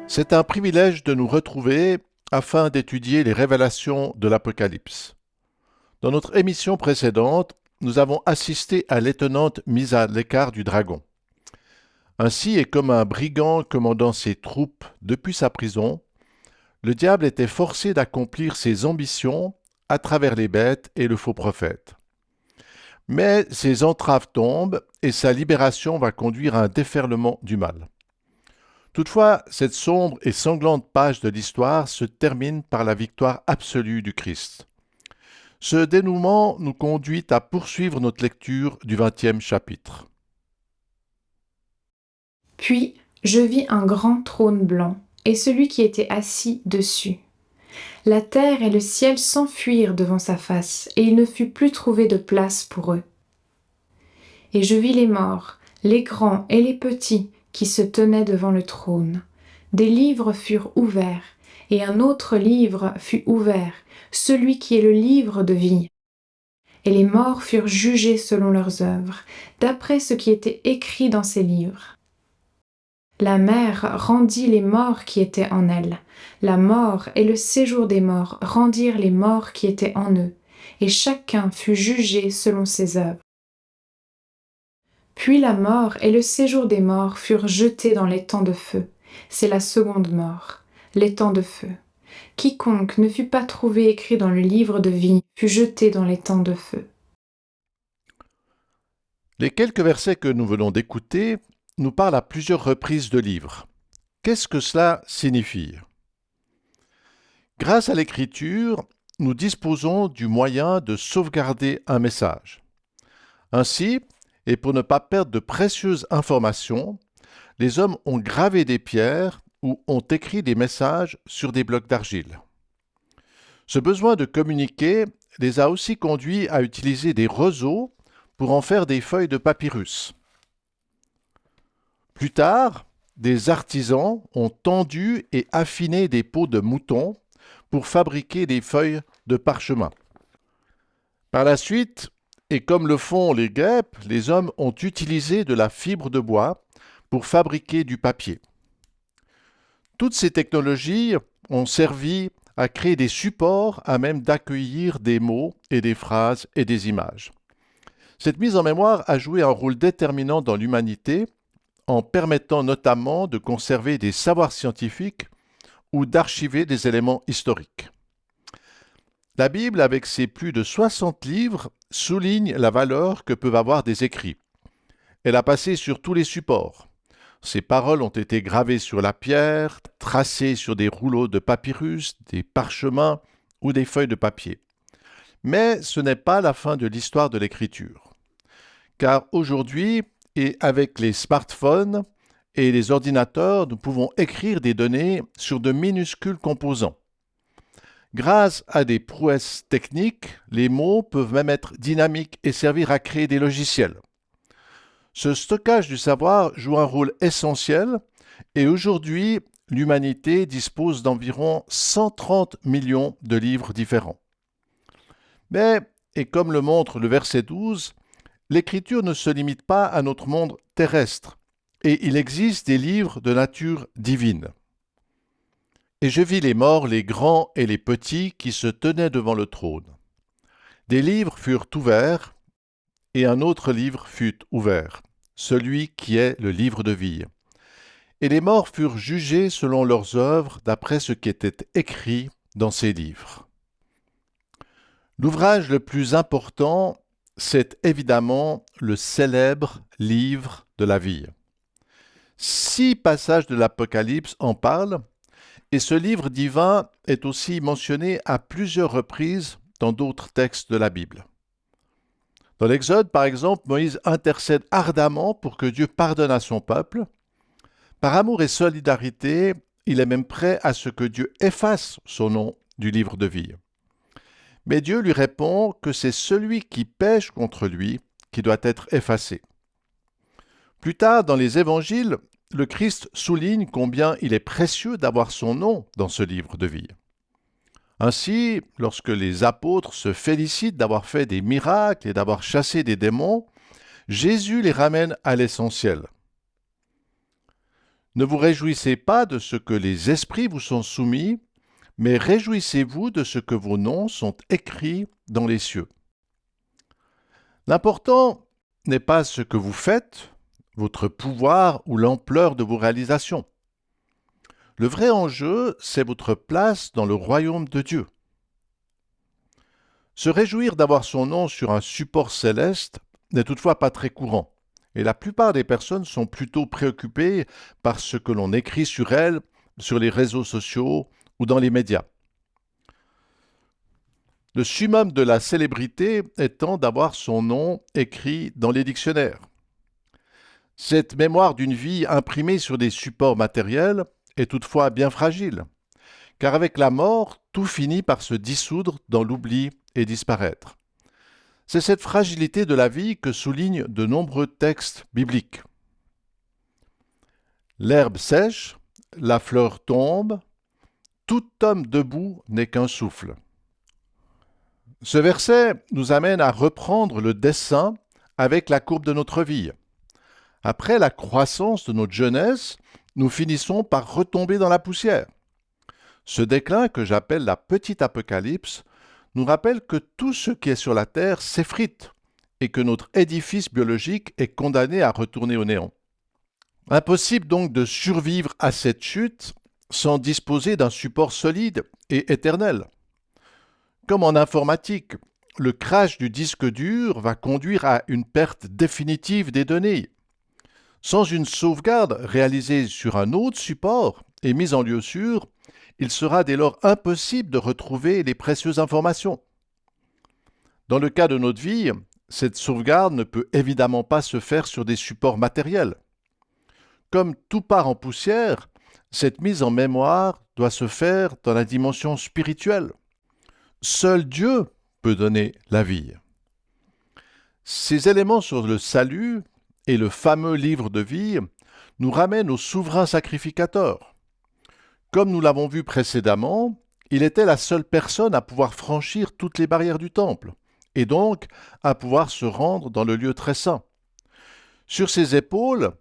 C'est un privilège de nous retrouver afin d'étudier les révélations de l'Apocalypse. Dans notre émission précédente, nous avons assisté à l'étonnante mise à l'écart du dragon. Ainsi, et comme un brigand commandant ses troupes depuis sa prison, le diable était forcé d'accomplir ses ambitions à travers les bêtes et le faux prophète. Mais ses entraves tombent et sa libération va conduire à un déferlement du mal. Toutefois, cette sombre et sanglante page de l'histoire se termine par la victoire absolue du Christ. Ce dénouement nous conduit à poursuivre notre lecture du 20e chapitre. Puis je vis un grand trône blanc, et celui qui était assis dessus. La terre et le ciel s'enfuirent devant sa face, et il ne fut plus trouvé de place pour eux. Et je vis les morts, les grands et les petits, qui se tenaient devant le trône. Des livres furent ouverts, et un autre livre fut ouvert, celui qui est le livre de vie. Et les morts furent jugés selon leurs œuvres, d'après ce qui était écrit dans ces livres. La mer rendit les morts qui étaient en elle. La mort et le séjour des morts rendirent les morts qui étaient en eux, et chacun fut jugé selon ses œuvres. Puis la mort et le séjour des morts furent jetés dans les temps de feu. C'est la seconde mort, les temps de feu. Quiconque ne fut pas trouvé écrit dans le livre de vie fut jeté dans les temps de feu. Les quelques versets que nous venons d'écouter nous parlent à plusieurs reprises de livres. Qu'est-ce que cela signifie? Grâce à l'écriture, nous disposons du moyen de sauvegarder un message. Ainsi, et pour ne pas perdre de précieuses informations, les hommes ont gravé des pierres ou ont écrit des messages sur des blocs d'argile. Ce besoin de communiquer les a aussi conduits à utiliser des roseaux pour en faire des feuilles de papyrus. Plus tard, des artisans ont tendu et affiné des peaux de mouton pour fabriquer des feuilles de parchemin. Par la suite, et comme le font les guêpes, les hommes ont utilisé de la fibre de bois pour fabriquer du papier. Toutes ces technologies ont servi à créer des supports à même d'accueillir des mots et des phrases et des images. Cette mise en mémoire a joué un rôle déterminant dans l'humanité en permettant notamment de conserver des savoirs scientifiques ou d'archiver des éléments historiques. La Bible, avec ses plus de 60 livres, souligne la valeur que peuvent avoir des écrits. Elle a passé sur tous les supports. Ses paroles ont été gravées sur la pierre, tracées sur des rouleaux de papyrus, des parchemins ou des feuilles de papier. Mais ce n'est pas la fin de l'histoire de l'écriture. Car aujourd'hui, et avec les smartphones et les ordinateurs, nous pouvons écrire des données sur de minuscules composants. Grâce à des prouesses techniques, les mots peuvent même être dynamiques et servir à créer des logiciels. Ce stockage du savoir joue un rôle essentiel et aujourd'hui, l'humanité dispose d'environ 130 millions de livres différents. Mais, et comme le montre le verset 12, l'écriture ne se limite pas à notre monde terrestre et il existe des livres de nature divine. Et je vis les morts, les grands et les petits, qui se tenaient devant le trône. Des livres furent ouverts, et un autre livre fut ouvert, celui qui est le livre de vie. Et les morts furent jugés selon leurs œuvres, d'après ce qui était écrit dans ces livres. L'ouvrage le plus important, c'est évidemment le célèbre livre de la vie. 6 passages de l'Apocalypse en parlent, et ce livre divin est aussi mentionné à plusieurs reprises dans d'autres textes de la Bible. Dans l'Exode, par exemple, Moïse intercède ardemment pour que Dieu pardonne à son peuple. Par amour et solidarité, il est même prêt à ce que Dieu efface son nom du livre de vie. Mais Dieu lui répond que c'est celui qui pêche contre lui qui doit être effacé. Plus tard, dans les évangiles, le Christ souligne combien il est précieux d'avoir son nom dans ce livre de vie. Ainsi, lorsque les apôtres se félicitent d'avoir fait des miracles et d'avoir chassé des démons, Jésus les ramène à l'essentiel. Ne vous réjouissez pas de ce que les esprits vous sont soumis, mais réjouissez-vous de ce que vos noms sont écrits dans les cieux. L'important n'est pas ce que vous faites, votre pouvoir ou l'ampleur de vos réalisations. Le vrai enjeu, c'est votre place dans le royaume de Dieu. Se réjouir d'avoir son nom sur un support céleste n'est toutefois pas très courant, et la plupart des personnes sont plutôt préoccupées par ce que l'on écrit sur elles, sur les réseaux sociaux ou dans les médias. Le summum de la célébrité étant d'avoir son nom écrit dans les dictionnaires. Cette mémoire d'une vie imprimée sur des supports matériels est toutefois bien fragile, car avec la mort, tout finit par se dissoudre dans l'oubli et disparaître. C'est cette fragilité de la vie que soulignent de nombreux textes bibliques. L'herbe sèche, la fleur tombe, tout homme debout n'est qu'un souffle. Ce verset nous amène à reprendre le dessin avec la courbe de notre vie. Après la croissance de notre jeunesse, nous finissons par retomber dans la poussière. Ce déclin que j'appelle la petite apocalypse nous rappelle que tout ce qui est sur la terre s'effrite et que notre édifice biologique est condamné à retourner au néant. Impossible donc de survivre à cette chute sans disposer d'un support solide et éternel. Comme en informatique, le crash du disque dur va conduire à une perte définitive des données. Sans une sauvegarde réalisée sur un autre support et mise en lieu sûr, il sera dès lors impossible de retrouver les précieuses informations. Dans le cas de notre vie, cette sauvegarde ne peut évidemment pas se faire sur des supports matériels. Comme tout part en poussière, cette mise en mémoire doit se faire dans la dimension spirituelle. Seul Dieu peut donner la vie. Ces éléments sur le salut et le fameux livre de vie nous ramènent au souverain sacrificateur. Comme nous l'avons vu précédemment, il était la seule personne à pouvoir franchir toutes les barrières du temple, et donc à pouvoir se rendre dans le lieu très saint. Sur ses épaules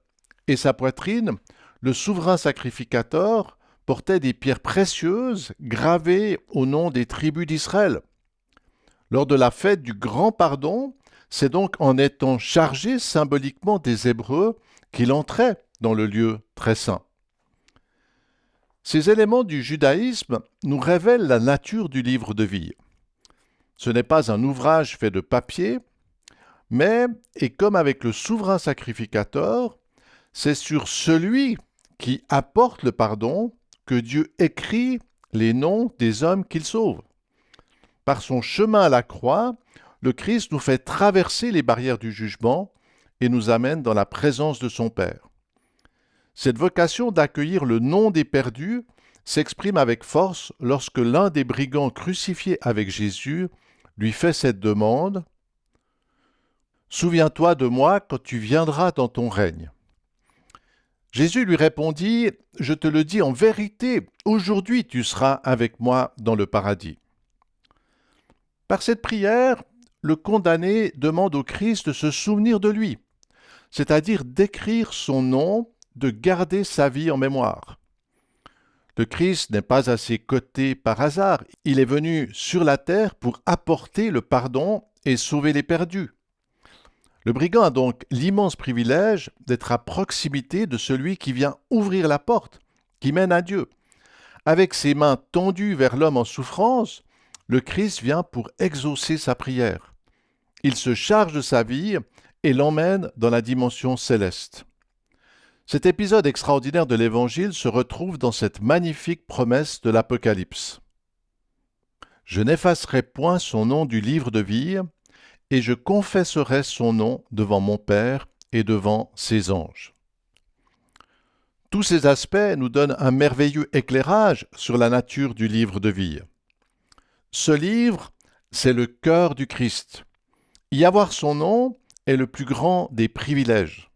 et sa poitrine, le souverain sacrificateur portait des pierres précieuses gravées au nom des tribus d'Israël. Lors de la fête du grand pardon, c'est donc en étant chargé symboliquement des Hébreux qu'il entrait dans le lieu très saint. Ces éléments du judaïsme nous révèlent la nature du livre de vie. Ce n'est pas un ouvrage fait de papier, mais, et comme avec le souverain sacrificateur, c'est sur celui qui apporte le pardon que Dieu écrit les noms des hommes qu'il sauve. Par son chemin à la croix, le Christ nous fait traverser les barrières du jugement et nous amène dans la présence de son Père. Cette vocation d'accueillir le nom des perdus s'exprime avec force lorsque l'un des brigands crucifiés avec Jésus lui fait cette demande « Souviens-toi de moi quand tu viendras dans ton règne. » Jésus lui répondit « Je te le dis en vérité, aujourd'hui tu seras avec moi dans le paradis. » Par cette prière, le condamné demande au Christ de se souvenir de lui, c'est-à-dire d'écrire son nom, de garder sa vie en mémoire. Le Christ n'est pas à ses côtés par hasard, il est venu sur la terre pour apporter le pardon et sauver les perdus. Le brigand a donc l'immense privilège d'être à proximité de celui qui vient ouvrir la porte, qui mène à Dieu. Avec ses mains tendues vers l'homme en souffrance, le Christ vient pour exaucer sa prière. Il se charge de sa vie et l'emmène dans la dimension céleste. Cet épisode extraordinaire de l'Évangile se retrouve dans cette magnifique promesse de l'Apocalypse. « Je n'effacerai point son nom du livre de vie, et je confesserai son nom devant mon Père et devant ses anges. » Tous ces aspects nous donnent un merveilleux éclairage sur la nature du livre de vie. Ce livre, c'est le cœur du Christ. Y avoir son nom est le plus grand des privilèges.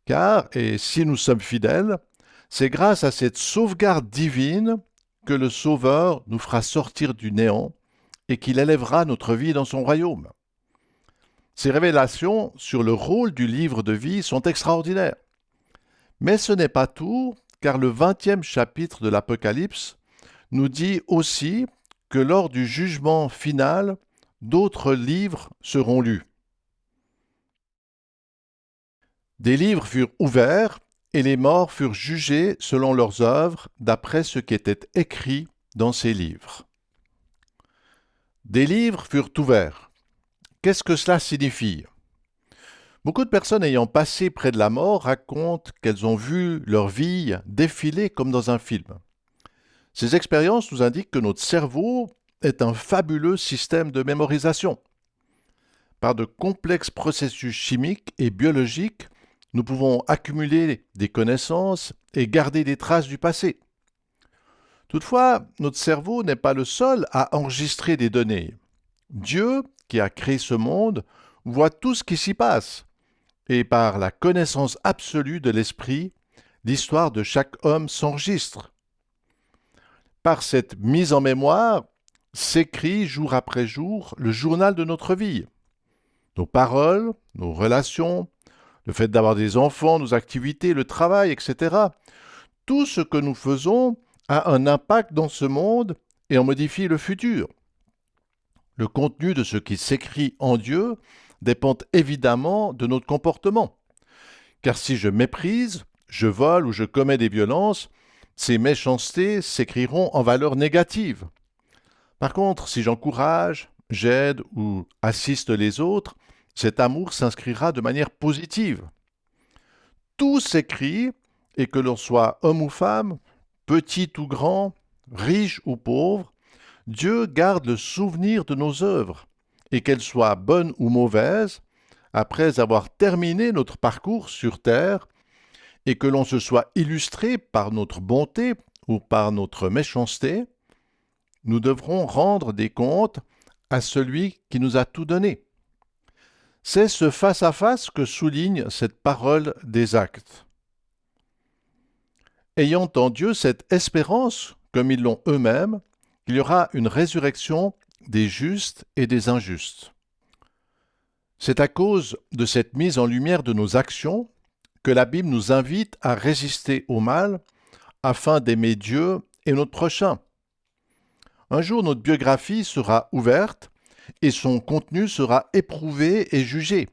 Car, et si nous sommes fidèles, c'est grâce à cette sauvegarde divine que le Sauveur nous fera sortir du néant et qu'il élèvera notre vie dans son royaume. Ces révélations sur le rôle du livre de vie sont extraordinaires. Mais ce n'est pas tout, car le 20e chapitre de l'Apocalypse nous dit aussi que lors du jugement final, d'autres livres seront lus. Des livres furent ouverts et les morts furent jugés selon leurs œuvres d'après ce qui était écrit dans ces livres. Des livres furent ouverts. Qu'est-ce que cela signifie ? Beaucoup de personnes ayant passé près de la mort racontent qu'elles ont vu leur vie défiler comme dans un film. Ces expériences nous indiquent que notre cerveau est un fabuleux système de mémorisation. Par de complexes processus chimiques et biologiques, nous pouvons accumuler des connaissances et garder des traces du passé. Toutefois, notre cerveau n'est pas le seul à enregistrer des données. Dieu, qui a créé ce monde, voit tout ce qui s'y passe. Et par la connaissance absolue de l'esprit, l'histoire de chaque homme s'enregistre. Par cette mise en mémoire, s'écrit jour après jour le journal de notre vie. Nos paroles, nos relations, le fait d'avoir des enfants, nos activités, le travail, etc. Tout ce que nous faisons a un impact dans ce monde et en modifie le futur. Le contenu de ce qui s'écrit en Dieu dépend évidemment de notre comportement. Car si je méprise, je vole ou je commets des violences, ces méchancetés s'écriront en valeur négative. Par contre, si j'encourage, j'aide ou assiste les autres, cet amour s'inscrira de manière positive. Tout s'écrit, et que l'on soit homme ou femme, petit ou grand, riche ou pauvre, Dieu garde le souvenir de nos œuvres, et qu'elles soient bonnes ou mauvaises, après avoir terminé notre parcours sur terre, et que l'on se soit illustré par notre bonté ou par notre méchanceté, nous devrons rendre des comptes à celui qui nous a tout donné. C'est ce face-à-face que souligne cette parole des actes. Ayant en Dieu cette espérance, comme ils l'ont eux-mêmes, qu'il y aura une résurrection des justes et des injustes. C'est à cause de cette mise en lumière de nos actions que la Bible nous invite à résister au mal afin d'aimer Dieu et notre prochain. Un jour, notre biographie sera ouverte et son contenu sera éprouvé et jugé.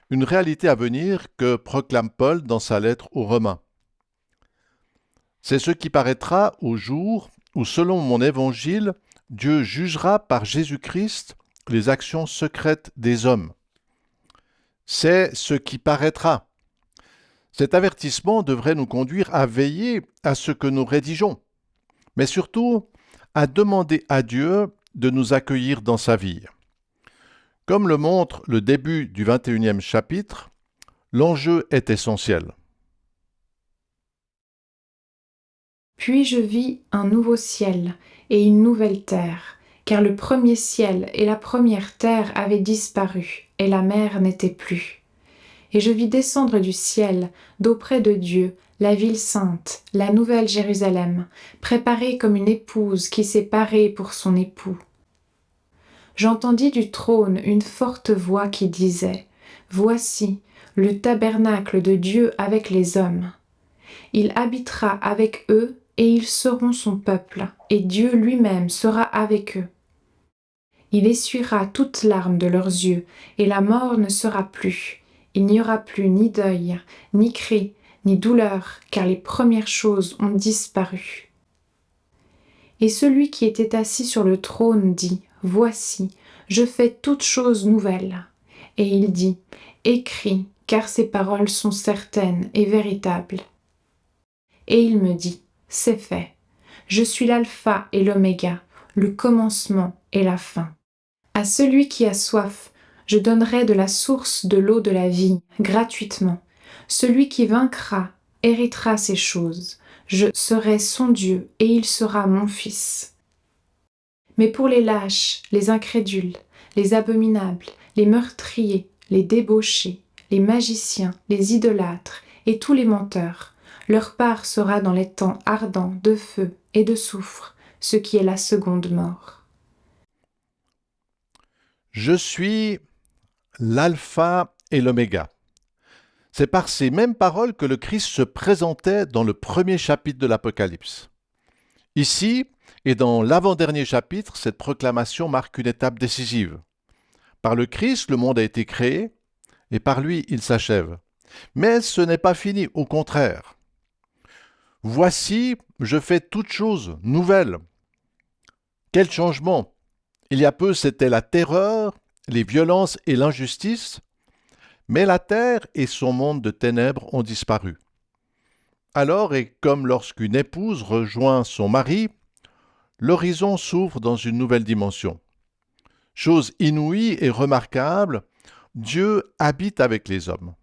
Une réalité à venir que proclame Paul dans sa lettre aux Romains. C'est ce qui paraîtra au jour où, selon mon évangile, Dieu jugera par Jésus-Christ les actions secrètes des hommes. C'est ce qui paraîtra. Cet avertissement devrait nous conduire à veiller à ce que nous rédigeons, mais surtout à demander à Dieu de nous accueillir dans sa vie. Comme le montre le début du 21e chapitre, l'enjeu est essentiel. Puis je vis un nouveau ciel et une nouvelle terre, car le premier ciel et la première terre avaient disparu, et la mer n'était plus. Et je vis descendre du ciel, d'auprès de Dieu, la ville sainte, la nouvelle Jérusalem, préparée comme une épouse qui s'est parée pour son époux. J'entendis du trône une forte voix qui disait : Voici le tabernacle de Dieu avec les hommes. Il habitera avec eux et ils seront son peuple, et Dieu lui-même sera avec eux. Il essuiera toute larme de leurs yeux, et la mort ne sera plus. Il n'y aura plus ni deuil, ni cri, ni douleur, car les premières choses ont disparu. Et celui qui était assis sur le trône dit : Voici, je fais toutes choses nouvelles. Et il dit : Écris, car ces paroles sont certaines et véritables. Et il me dit : C'est fait. Je suis l'alpha et l'oméga, le commencement et la fin. À celui qui a soif, je donnerai de la source de l'eau de la vie, gratuitement. Celui qui vaincra héritera ces choses. Je serai son Dieu et il sera mon fils. Mais pour les lâches, les incrédules, les abominables, les meurtriers, les débauchés, les magiciens, les idolâtres et tous les menteurs. Leur part sera dans les temps ardents de feu et de soufre, ce qui est la seconde mort. Je suis l'alpha et l'oméga. C'est par ces mêmes paroles que le Christ se présentait dans le premier chapitre de l'Apocalypse. Ici, et dans l'avant-dernier chapitre, cette proclamation marque une étape décisive. Par le Christ, le monde a été créé, et par lui, il s'achève. Mais ce n'est pas fini, au contraire. Voici, je fais toutes choses nouvelles. Quel changement! Il y a peu, c'était la terreur, les violences et l'injustice, mais la terre et son monde de ténèbres ont disparu. Alors, et comme lorsqu'une épouse rejoint son mari, l'horizon s'ouvre dans une nouvelle dimension. Chose inouïe et remarquable, Dieu habite avec les hommes.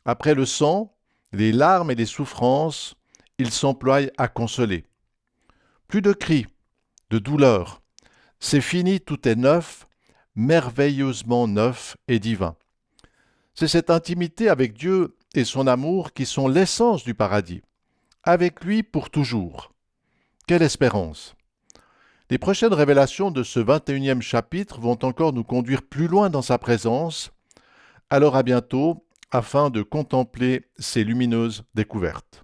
Après le sang, les larmes et les souffrances, il s'emploie à consoler. Plus de cris, de douleur. C'est fini, tout est neuf, merveilleusement neuf et divin. C'est cette intimité avec Dieu et son amour qui sont l'essence du paradis. Avec lui pour toujours. Quelle espérance! Les prochaines révélations de ce 21e chapitre vont encore nous conduire plus loin dans sa présence. Alors à bientôt, afin de contempler ces lumineuses découvertes.